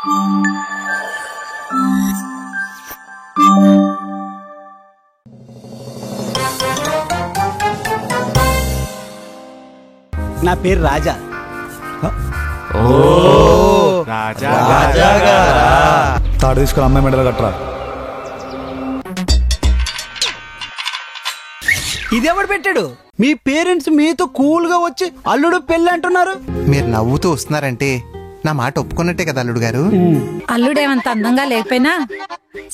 నా పేరు రాజా. తాడు తీసుకుని అమ్మాయి మెడలు కట్టరా. ఇదెవడు పెట్టాడు? మీ పేరెంట్స్ మీతో కూల్ గా వచ్చి అల్లుడు పెళ్లి అంటున్నారు. మీరు నవ్వుతూ వస్తున్నారంటే నా మాట ఒప్పుకున్నట్టే కదా అల్లుడు గారు. అల్లుడేమంత అందంగా లేకపోయినా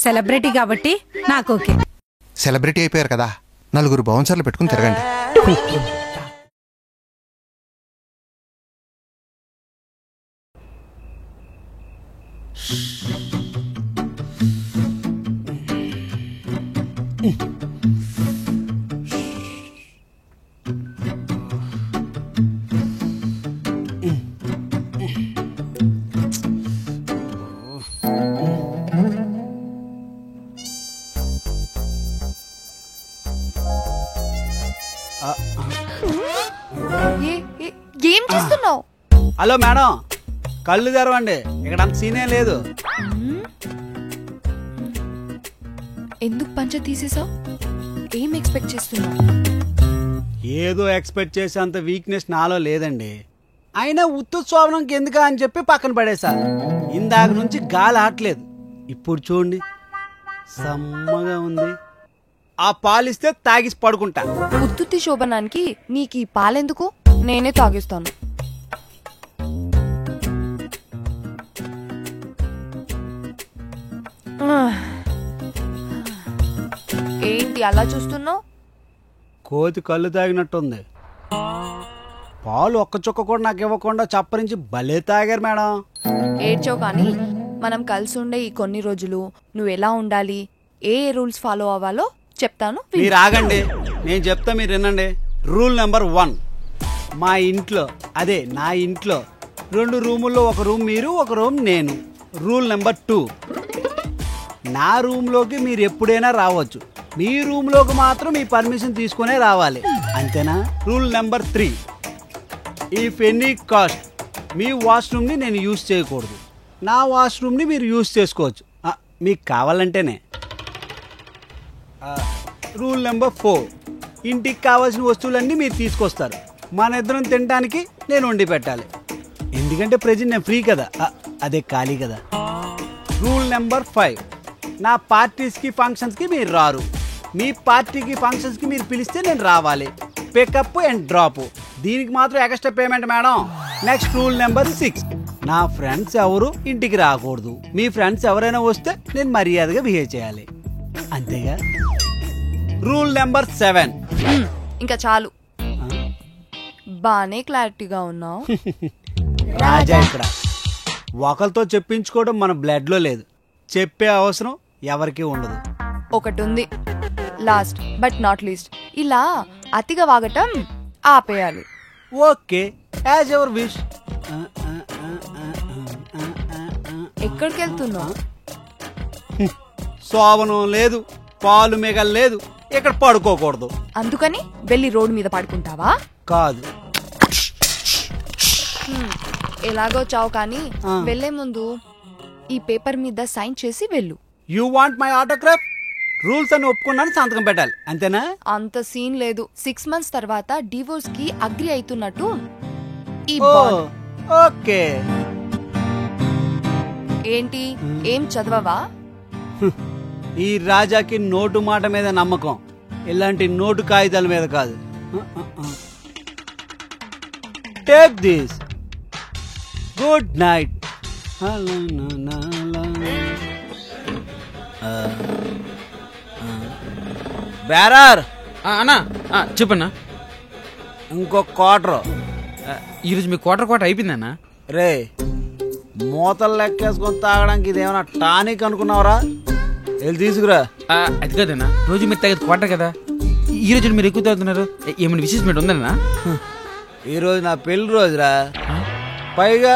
సెలబ్రిటీ కాబట్టి నాకు ఓకే. సెలబ్రిటీ అయిపోయారు కదా, నలుగురు బౌన్సర్లు పెట్టుకుని తిరగండి. ఏం చేస్తున్నావు? హలో మేడం, కళ్ళు తెరవండి, ఇక్కడ అంత సీనే లేదు. ఎందుకు పంచ తీసేసావు? ఏం ఎక్స్పెక్ట్ చేస్తున్నావు? ఏదో ఎక్స్పెక్ట్ చేసేంత వీక్నెస్ నాలో లేదండి. అయినా ఉత్తుత్సవనంకి ఎందుకా అని చెప్పి పక్కన పడేసా. ఇందాక నుంచి గాలి ఆటలేదు. ఇప్పుడు చూడండి, సమ్మగా ఉంది. ఆ పాలిస్తే తాగిసి పడుకుంటా. ఉత్తుత్తి శోభనానికి నీకు ఈ పాలెందుకు? నేనే తాగిస్తాను. ఏంటి అలా చూస్తున్నావు? కోతి కళ్ళు తాగినట్టుంది. పాలు ఒక్క చుక్క కూడా నాకు ఇవ్వకుండా చప్పరించి భలే తాగారు మేడం. ఏడ్చావు కానీ మనం కలిసి ఉండే ఈ కొన్ని రోజులు నువ్వు ఎలా ఉండాలి, ఏ రూల్స్ ఫాలో అవ్వాలో చెప్తాను. మీరు ఆగండి, నేను చెప్తా, మీరు వినండి. రూల్ నెంబర్ 1, మా ఇంట్లో, అదే నా ఇంట్లో 2 రూముల్లో ఒక రూమ్ మీరు, ఒక రూమ్ నేను. రూల్ నెంబర్ 2, నా రూమ్లోకి మీరు ఎప్పుడైనా రావచ్చు, మీ రూమ్లోకి మాత్రం మీ పర్మిషన్ తీసుకునే రావాలి, అంతేనా? Rule number 3, if any cost మీ వాష్రూమ్ని నేను యూజ్ చేయకూడదు, నా వాష్రూమ్ని మీరు యూజ్ చేసుకోవచ్చు మీకు కావాలంటేనే. రూల్ నెంబర్ 4, ఇంటికి కావాల్సిన వస్తువులన్నీ మీరు తీసుకొస్తారు, మన ఇద్దరం తినడానికి నేను వండి పెట్టాలి, ఎందుకంటే ప్రెజెంట్ నేను ఫ్రీ కదా, అదే ఖాళీ కదా. రూల్ నెంబర్ 5, నా పార్టీస్కి ఫంక్షన్స్కి మీరు రారు, మీ పార్టీకి ఫంక్షన్స్కి మీరు పిలిస్తే నేను రావాలి, పికప్ అండ్ డ్రాప్, దీనికి మాత్రం extra payment madam. Next rule number 6, నా ఫ్రెండ్స్ ఎవరు ఇంటికి రాకూడదు, మీ ఫ్రెండ్స్ ఎవరైనా వస్తే నేను మర్యాదగా బిహేవ్ చేయాలి, అంతేగా. రూల్ నెంబర్ 7, ఇంకా చాలు, బానే క్లారిటీగా ఉన్నావు. రాజా ఇక్కడ ఒకరితో చెప్పించుకోవడం మన బ్లడ్ లో లేదు, చెప్పే అవసరం ఎవరికి ఉండదు. ఒకటి ఉంది, లాస్ట్ బట్ నాట్ లీస్ట్, ఇలా అతిగా వాగటం ఆపేయాలి. Okay, as ever wish. ఎక్కడికి వెళ్తున్నావు? శోభనం లేదు, పాలు మిగల లేదు, ఇక్కడ పడుకోకూడదు, అందుకని వెళ్ళి రోడ్డు మీద పడుకుంటావా? కాదు. ఎలాగో చావు కానీ వెళ్లే ముందు ఈ పేపర్ మీద సైన్ చేసి వెళ్ళు. You want my autograph? Rules అని ఒప్పుకున్నాను, సంతకం పెట్టాలి, అంతేనా? అంత సీన్ లేదు. 6 months తర్వాత డివోర్స్ కి అగ్రి అవుతున్నట్టు ఈ ఓకే. ఏంటి, ఏం చదవవా? ఈ రాజాకి నోటు మాట మీద నమ్మకం, ఇలాంటి నోటు కాగితాల మీద కాదు. Take this, good night. Berar అన్నా చెప్పన్నా. ఇంకో క్వార్టర్. ఈరోజు మీ క్వార్టర్ అయిపోయిందన్నా. రే, మూతలు లెక్కేసుకొని తాగడానికి ఇదేమన్నా టానిక్ అనుకున్నావురా? వెళ్ళి తీసుకురా. అది కదన్నా, రోజు మీరు తాగేది క్వార్టర్ కదా, ఈ రోజు మీరు ఎక్కువ తాగుతున్నారు, ఏమైనా విశేషం ఉందన్నా? ఈరోజు నా పెళ్లి రోజురా, పైగా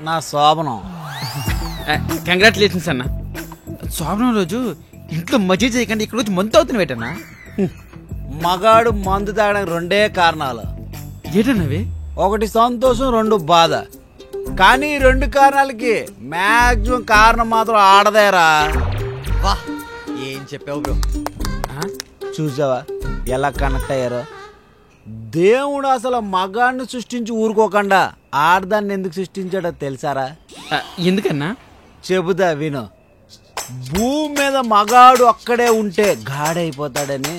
నా శోభనం. కంగ్రాచులేషన్స్ అన్న. శోభనం రోజు ఇంట్లో మజ్జిగ చేయకండి, ఇక్కడ రోజు మందు అవుతున్న వేటన్నా. మగాడు మందు తాగడానికి 2 కారణాలు. ఏంటన్నవి? ఒకటి సంతోషం, 2 బాధ. కానీ ఈ 2 కారణాలకి మాక్సిమం కారణం మాత్రం ఆడదేరా. వా ఏం చెప్పావు బ్రో. చూసావా ఎలా కనెక్ట్ అయ్యారో. దేవుడు అసలు మగాన్ని సృష్టించి ఊరుకోకుండా ఆడదాన్ని ఎందుకు సృష్టించాడో తెలుసారా? ఎందుకన్నా? చెబుతా విను. భూమి మీద మగాడు అక్కడే ఉంటే గాడైపోతాడని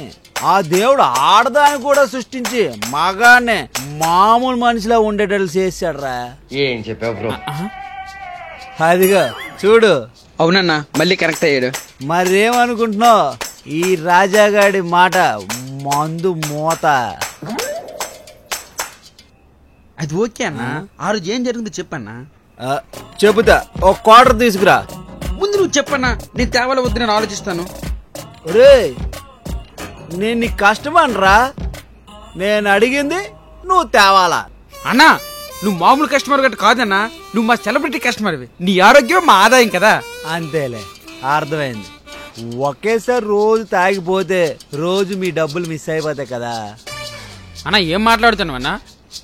ఆ దేవుడు ఆడదాన్ని కూడా సృష్టించి మగాన్ని మామూలు మనిషిలా ఉండేటట్లు చేశాడురా. ఏం చెప్పావు బ్రో. అదిగా చూడు. అవునన్నా మళ్ళీ కరెక్ట్ అయ్యాడు. మరేమనుకుంటున్నావు? ఈ రాజాగాడి మాట మందు మూత. అది ఓకే అన్నా. ఆ రోజు ఏం జరిగిందో చెప్పన్నా. చెబుతా. ఒక క్వార్టర్ తీసుకురా. ముందు నువ్వు చెప్పన్నా, నేను తేవాలో వద్దు నేను ఆలోచిస్తాను. రే నేను నీ కస్టమర్ రా. నేను అడిగింది నువ్వు తేవాలా. అన్నా నువ్వు మామూలు కస్టమర్ గట్ట కాదన్నా, నువ్వు మా సెలబ్రిటీ కస్టమర్వి. నీ ఆరోగ్యం మా ఆదాయం కదా. అంతేలే, అర్థమైంది. ఒకేసారి రోజు తాగిపోతే రోజు మీ డబ్బులు మిస్ అయిపోతాయి కదా. అన్నా ఏం మాట్లాడుతున్నావు అన్నా?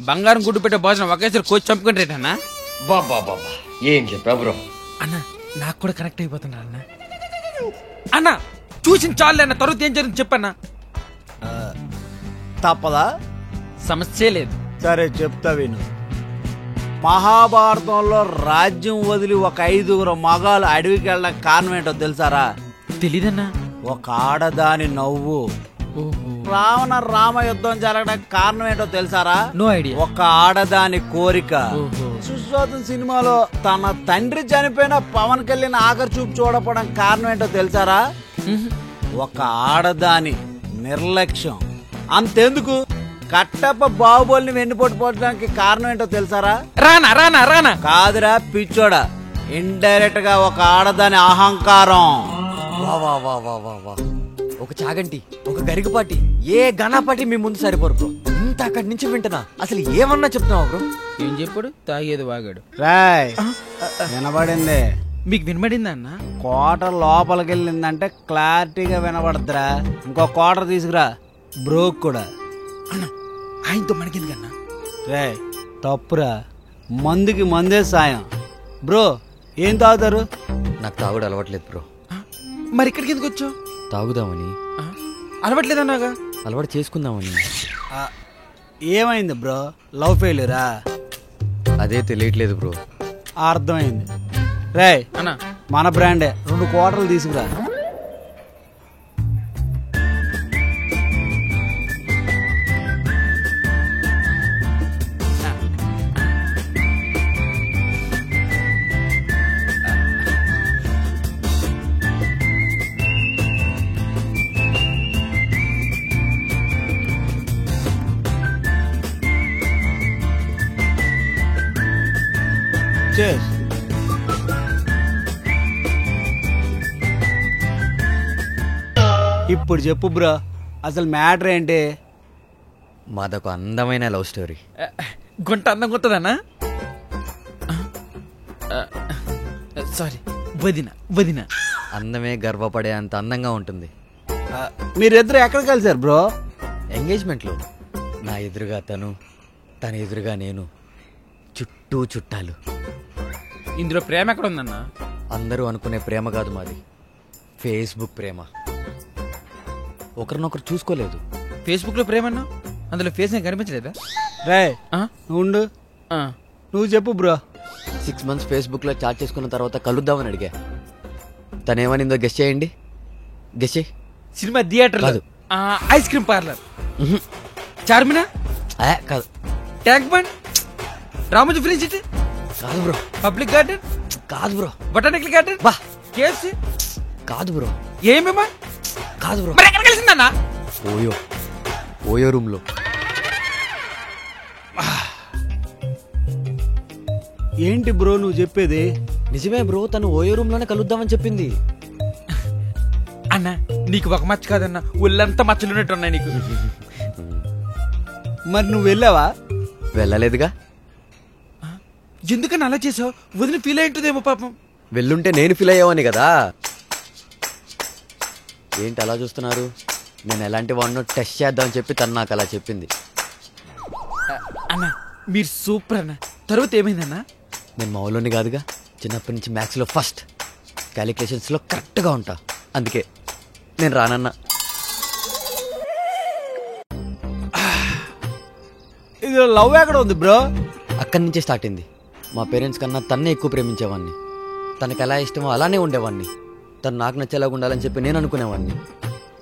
బంగారం గుడ్డు పెట్టే భోజనం ఒకేసారి కోచ్ చంపుకుంటే అన్నా. బాబా ఏం చెప్పావు బ్రో. అన్నా నాకు కూడా కనెక్ట్ అయిపోతున్నా అన్న. అన్నా చూసిన చాలు అన్న, తర్వాత ఏం జరిగింది చెప్పన్నా. తప్పదా? సమస్య లేదు. సరే చెప్తా విను. మహాభారతంలో రాజ్యం వదిలి ఒక 5 మగాలు అడవికి వెళ్ళడం కారణం ఏంటో తెలుసారా? తెలీదన్నా. ఒక ఆడదాని నవ్వు. రావణ రామ యుద్ధం జరగడానికి కారణం ఏంటో తెలుసారా? No idea. ఒక ఆడదాని కోరిక. సుశ్వాతం సినిమాలో తన తండ్రి చనిపోయిన పవన్ కళ్యాణ్ ఆఖరి చూపు చూడపడం కారణం ఏంటో తెలుసారా? ఒక ఆడదాని నిర్లక్ష్యం. అంతెందుకు, కట్టప్ప బాహుబలిని వెన్నుపోటు పోవడానికి కారణం ఏంటో తెలుసారా? రానా రానా రానా కాదురా పిచ్చోడా, ఇండైరెక్ట్ గా ఒక ఆడదాని అహంకారం. వా వా వా వా వా వా. ఒక చాగంటి, ఒక గరికపాటి, ఏ గణపాటి మీ ముందు సరిపోరు బ్రో. ఇంత అక్కడి నుంచి వింటున్నా, అసలు ఏమన్నా చెప్తున్నావు బ్రో. ఏం చెప్పాడు? తాగేది వాగాడు. రాయ్ వినబడింది. మీకు వినబడిందా అన్న? క్వార్టర్ లోపలికి వెళ్ళిందంటే క్లారిటీగా వినబడద్దురా. ఇంకో క్వార్టర్ తీసుకురా. బ్రోక్ కూడా. అన్న ఆయనతో మనకెందుకన్నా? రే తప్పురా, మందుకి మందే సాయం. బ్రో ఏం తాగుతారు? నాకు తాగుడు అలవాట్లేదు బ్రో. మరి ఇక్కడికి ఎందుకు వచ్చావు? తాగుదామని. అలవాట్లేదన్నాగా. అలవాటు చేసుకుందామని. ఏమైంది బ్రో? లవ్ ఫెయిల్యూరా? అదే తెలియట్లేదు బ్రో. అర్థమైంది. రే అన్నా మన బ్రాండే 2 క్వార్టర్లు తీసుకురా. ఇప్పుడు చెప్పు బ్రో, అసలు మ్యాటర్ ఏంటి? మాదొక అందమైన లవ్ స్టోరీ. గుంట అందంగా ఉంటుందన్నా? సారీ వదిన వదిన. అందమే గర్వపడే అంత అందంగా ఉంటుంది. మీరిద్దరు ఎక్కడ కలిసారు బ్రో? ఎంగేజ్మెంట్లో నా ఎదురుగా తను, తన ఎదురుగా నేను, చుట్టూ చుట్టాలు. ఇందులో ప్రేమ ఎక్కడ ఉందన్నా? అందరూ అనుకునే ప్రేమ కాదు మాది, ఫేస్బుక్ ప్రేమ. ఒకరినొకరు చూసుకోలేదు. ఫేస్బుక్ లో ప్రేమ అన్నా, అందులో ఫేస్ నేను కనిపించలేదా? రే ఆ? ఉండు, నువ్వు చెప్పు బ్రో. 6 months ఫేస్బుక్ లో చాట్ చేసుకున్న తర్వాత కలుద్దామని అడిగా. తనేమనిందో గెస్ చేయండి. గెస్ చేయి. సినిమా థియేటర్ కాదు. ఐస్ క్రీమ్ పార్లర్, చార్మినా, కాదు. Tank bund, Ramoji film city, కాదు బ్రో. పబ్లిక్ గార్డెన్, కాదు బ్రో. బొటానికల్ గార్డెన్, బా కేఎఫ్సి, కాదు బ్రో. ఏమేమా? కాదు బ్రో. మరి ఎక్కడ కలిసిందన్నా? ఓయో ఓయో రూమ్ లో. ఏంటి బ్రో నువ్వు చెప్పేది? నిజమే బ్రో, తను ఓయో రూమ్ లోనే కలుద్దామని చెప్పింది. అన్న నీకు ఒక మచ్చ కాదన్న, ఒళ్ళంతా మచ్చలు ఉన్నట్టున్నాయి నీకు. మరి నువ్వు వెళ్ళావా? వెళ్ళలేదుగా. ఎందుకన్నా అలా చేసావు? వదిన ఫీల్ అయింటుందేమో పాపం. వెళ్ళుంటే నేను ఫీల్ అయ్యావని కదా. ఏంటి అలా చూస్తున్నారు? నేను ఎలాంటి వాడినో టెస్ట్ చేద్దామని చెప్పి తను నాకు అలా చెప్పింది. అన్న మీరు సూపర్ అన్న. తర్వాత ఏమైందన్నా? నేను మామూలుని కాదుగా, చిన్నప్పటి నుంచి మ్యాథ్స్లో ఫస్ట్, క్యాలిక్యులేషన్స్లో కరెక్ట్గా ఉంటా. అందుకే నేను రానన్నా. ఇది లవ్ ఎక్కడ ఉంది బ్రో? అక్కడి నుంచే స్టార్ట్ అయింది. మా పేరెంట్స్ కన్నా తన్నే ఎక్కువ ప్రేమించేవాడిని. తనకు ఎలా ఇష్టమో అలానే ఉండేవాడిని. తను నాకు నచ్చేలాగా ఉండాలని చెప్పి నేను అనుకునేవాడిని.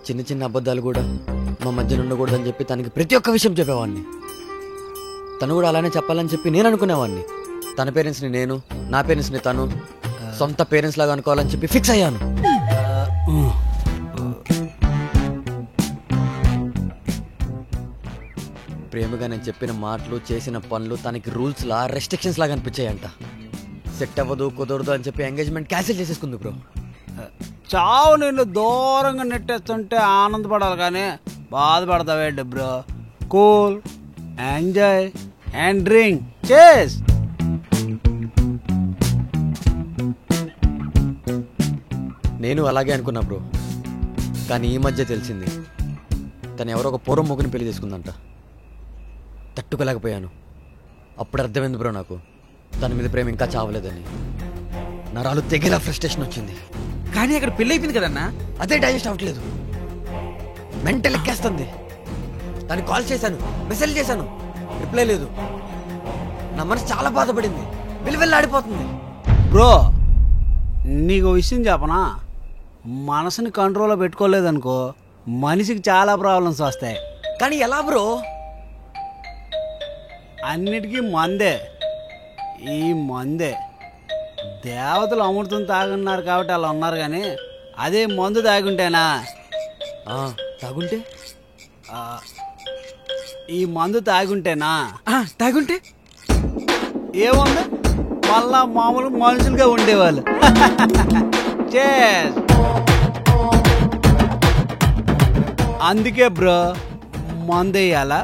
చిన్న చిన్న అబద్ధాలు కూడా మా మధ్యన ఉండకూడదని చెప్పి తనకి ప్రతి ఒక్క విషయం చెప్పేవాడిని. తను కూడా అలానే చెప్పాలని చెప్పి నేను అనుకునేవాడిని. తన పేరెంట్స్ని నేను, నా పేరెంట్స్ని తను సొంత పేరెంట్స్ లాగా అనుకోవాలని చెప్పి ఫిక్స్ అయ్యాను. ప్రేమగా నేను చెప్పిన మాటలు, చేసిన పనులు తనకి రూల్స్ లా, రెస్ట్రిక్షన్స్ లాగా అనిపించాయంట. సెట్ అవ్వదు, కుదరదు అని చెప్పి ఎంగేజ్మెంట్ క్యాన్సిల్ చేసేసుకుంది బ్రో. చావు నిన్ను దూరంగా నెట్టేస్తుంటే ఆనందపడాలి కానీ బాధపడతావేంటి bro? Cool, enjoy and drink చేస్. నేను అలాగే అనుకున్నా బ్రో. కానీ ఈ మధ్య తెలిసింది తను ఎవరో ఒక పూర్వం మొగ్గుని పెళ్లి చేసుకుందంట. తట్టుకోలేకపోయాను. అప్పుడు అర్థమైంది బ్రో నాకు తన మీద ప్రేమ ఇంకా చావలేదని. నరాలు తెగేలా ఫ్రస్ట్రేషన్ వచ్చింది. కానీ అక్కడ పెళ్లి అయిపోయింది కదన్నా. అదే డైజెస్ట్ అవ్వట్లేదు. మెంటల్ ఎక్కేస్తుంది. దాన్ని కాల్ చేశాను, మెసేజ్ చేశాను, రిప్లై లేదు. నా మనసు చాలా బాధపడింది, వెళ్ళిపోతుంది. బ్రో నీకు విషయం చెప్పనా? మనసుని కంట్రోల్లో పెట్టుకోలేదనుకో మనిషికి చాలా ప్రాబ్లమ్స్ వస్తాయి. కానీ ఎలా బ్రో? అన్నిటికీ మందే. ఈ మందే దేవతలు అమృతం తాగున్నారు కాబట్టి అలా ఉన్నారు. కానీ అదే మందు తాగుంటేనా? తాగుంటే ఈ మందు తాగుంటేనా తాగుంటే ఏముంది, మళ్ళా మామూలు మనుషులుగా ఉండేవాళ్ళు. Cheers. అందుకే బ్రో మందేయాలా,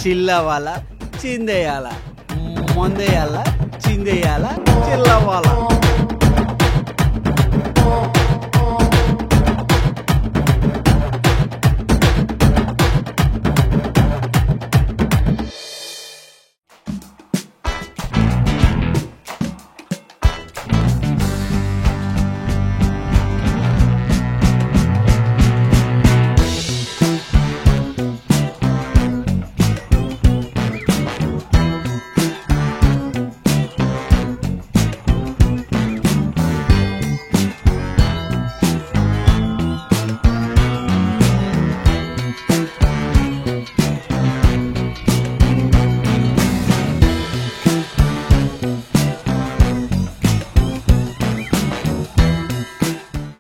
చిల్లవ్వాలా, చిందేయాలా, మందేయాలా, చిందేయాలా, చిల్లవ్వాలా.